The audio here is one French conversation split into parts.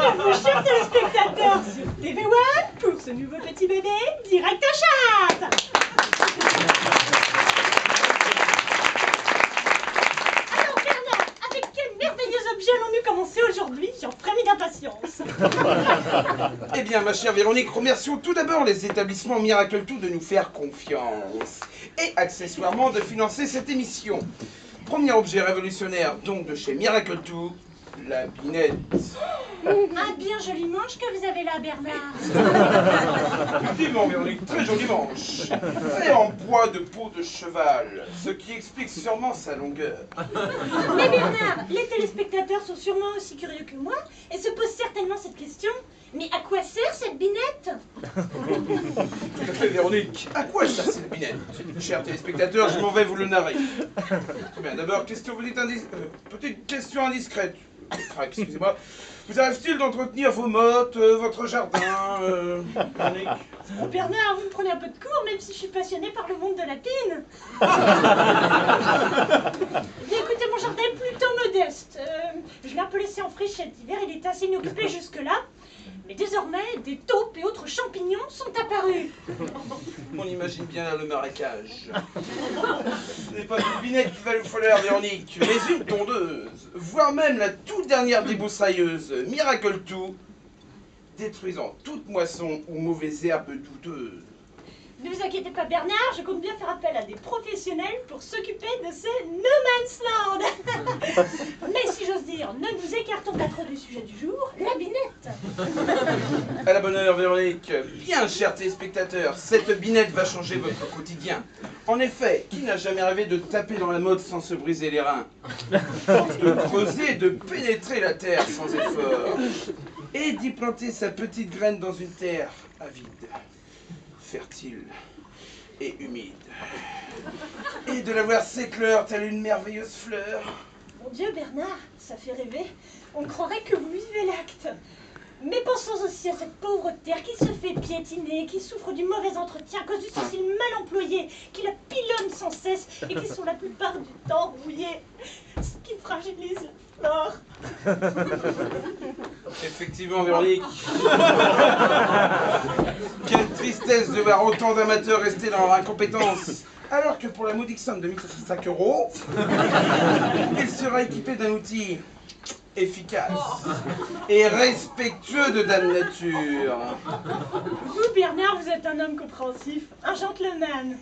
à vous, chers téléspectateurs, sur TV One pour ce nouveau petit bébé direct à chatte. Alors Bernard, avec quel merveilleux objet allons-nous commencer aujourd'hui? J'en frémis d'impatience. Eh bien, ma chère Véronique, remercions tout d'abord les établissements Miracle Two de nous faire confiance et accessoirement de financer cette émission. Premier objet révolutionnaire donc de chez Miracle Two, la binette. Un bien joli manche que vous avez là, Bernard. Effectivement, Véronique, très joli manche. Fait en bois de peau de cheval, ce qui explique sûrement sa longueur. Mais Bernard, les téléspectateurs sont sûrement aussi curieux que moi et se posent certainement cette question. Mais à quoi sert cette binette? Tout à fait, Véronique. À quoi sert cette binette? Chers téléspectateurs, je m'en vais vous le narrer. Très bien, d'abord, question petite question indiscrète. Ah, excusez-moi. Vous arrive-t-il d'entretenir vos mottes, votre jardin, Véronique? Oh Bernard, vous me prenez un peu de cours, même si je suis passionnée par le monde de la pine. Bien, écoutez, mon jardin est plutôt modeste. Je l'ai un peu laissé en friche cet hiver, il était assez inoccupé jusque-là. Mais désormais, des taupes et autres champignons sont apparus. On imagine bien là le marécage. Ce n'est pas une binette qui va nous falloir, Véronique, mais une tondeuse, voire même la toute dernière débroussailleuse, Miracle Two, détruisant toute moisson ou mauvaise herbe douteuse. Ne vous inquiétez pas Bernard, je compte bien faire appel à des professionnels pour s'occuper de ce no man's land. Mais si j'ose dire, ne nous écartons pas trop du sujet du jour, la binette. À la bonne heure, Véronique. Bien, chers téléspectateurs, cette binette va changer votre quotidien. En effet, qui n'a jamais rêvé de taper dans la mode sans se briser les reins? De creuser, de pénétrer la terre sans effort. Et d'y planter sa petite graine dans une terre avide, fertile et humide. Et de la voir s'éclore telle une merveilleuse fleur. Mon Dieu Bernard, ça fait rêver. On croirait que vous vivez l'acte. Mais pensons aussi à cette pauvre terre qui se fait piétiner, qui souffre du mauvais entretien à cause du sourcil mal employé, qui la pilonne sans cesse et qui sont la plupart du temps rouillées, ce qui fragilise la flore. Effectivement, Véronique. Quelle tristesse de voir autant d'amateurs rester dans leur incompétence. Alors que pour la modique somme de 1505 €, il sera équipé d'un outil efficace et respectueux de Dame Nature. Vous, Bernard, vous êtes un homme compréhensif, un gentleman.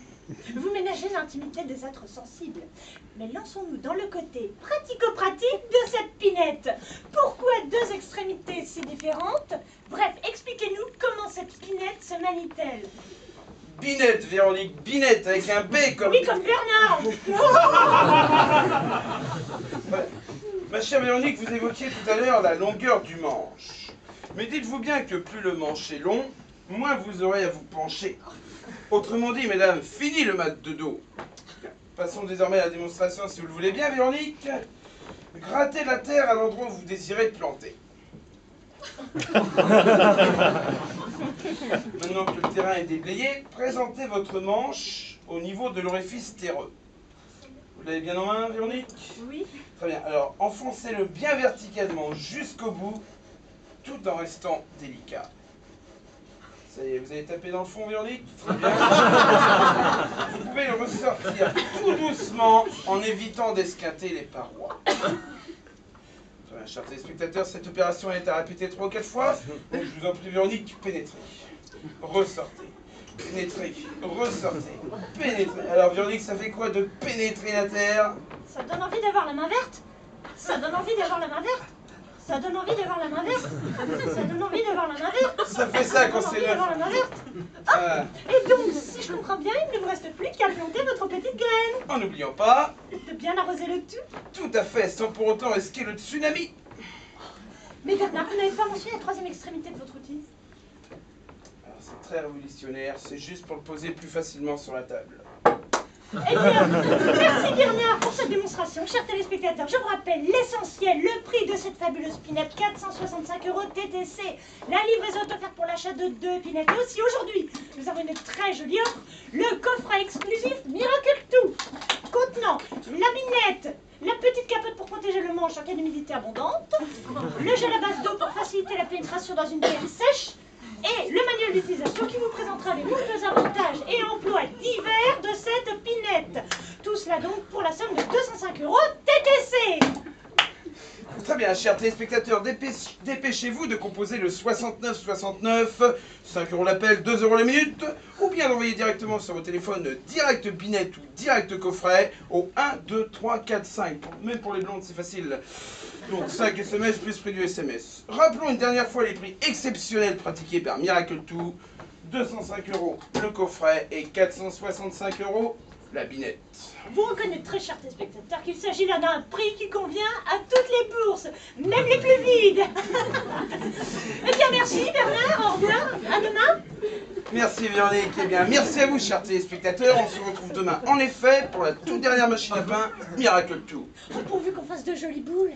Vous ménagez l'intimité des êtres sensibles. Mais lançons-nous dans le côté pratico-pratique de cette pinette. Pourquoi deux extrémités si différentes? Bref, expliquez-nous comment cette pinette se manie-t-elle? Binette, Véronique, binette avec un B comme... Oui, comme Bernard. Ma chère Véronique, vous évoquiez tout à l'heure la longueur du manche. Mais dites-vous bien que plus le manche est long, moins vous aurez à vous pencher. Autrement dit, mesdames, fini le mat de dos. Passons désormais à la démonstration, si vous le voulez bien, Véronique. Grattez la terre à l'endroit où vous désirez planter. Maintenant que le terrain est déblayé, présentez votre manche au niveau de l'orifice terreux. Vous l'avez bien en main, Véronique? Oui. Très bien. Alors, enfoncez-le bien verticalement jusqu'au bout, tout en restant délicat. Ça y est, vous avez tapé dans le fond, Véronique? Très bien. Vous pouvez le ressortir tout doucement en évitant d'esquinter les parois. Très bien, chers téléspectateurs, cette opération est à répéter 3 ou 4 fois. Donc, je vous en prie, Véronique, pénétrez. Ressortez. Pénétrez. Ressortez. Pénétrez. Alors, Véronique, ça fait quoi de pénétrer la terre? Ça donne envie d'avoir la main verte. Ça donne envie d'avoir la main verte. Ça donne envie d'avoir la main verte. Ça donne envie d'avoir la main verte. Ça fait ça quand c'est neuf. La main verte. Ah, et donc, si je comprends bien, il ne vous reste plus qu'à planter votre petite graine. En n'oubliant pas... De bien arroser le tout. Tout à fait, sans pour autant risquer le tsunami. Mais Bernard, vous n'avez pas mentionné la troisième extrémité de votre outil. Alors c'est très révolutionnaire, c'est juste pour le poser plus facilement sur la table. Eh bien, merci Bernard pour cette démonstration. Chers téléspectateurs, je vous rappelle l'essentiel, le prix de cette fabuleuse pinette, 465 € TTC. La livraison est offerte pour l'achat de 2 pinettes. Et aussi aujourd'hui, nous avons une très jolie offre, le coffret exclusif Miracle Two. contenant la binette, la petite capote pour protéger le manche en cas d'humidité abondante, le gel à base d'eau pour faciliter la pénétration dans une terre sèche, et le manuel d'utilisation qui vous présentera les multiples avantages et emplois divers de cette pinette. Tout cela donc pour la somme de 205 € TTC. Très bien, chers téléspectateurs, dépêchez-vous de composer le 6969, 5 € l'appel, 2 € la minute, ou bien d'envoyer directement sur vos téléphones direct binette ou direct coffret au 1, 2, 3, 4, 5. Même pour les blondes, c'est facile. Donc 5 SMS plus prix du SMS. Rappelons une dernière fois les prix exceptionnels pratiqués par Miracle 2. 205 € le coffret et 465 € la binette. Vous reconnaîtrez, chers téléspectateurs, qu'il s'agit là d'un prix qui convient à toutes les bourses, même les plus vides. Eh bien, merci Bernard, au revoir, à demain. Merci Véronique, eh bien merci à vous chers téléspectateurs, on se retrouve demain en effet pour la toute dernière machine à pain Miracle 2. Pourvu qu'on fasse de jolies boules.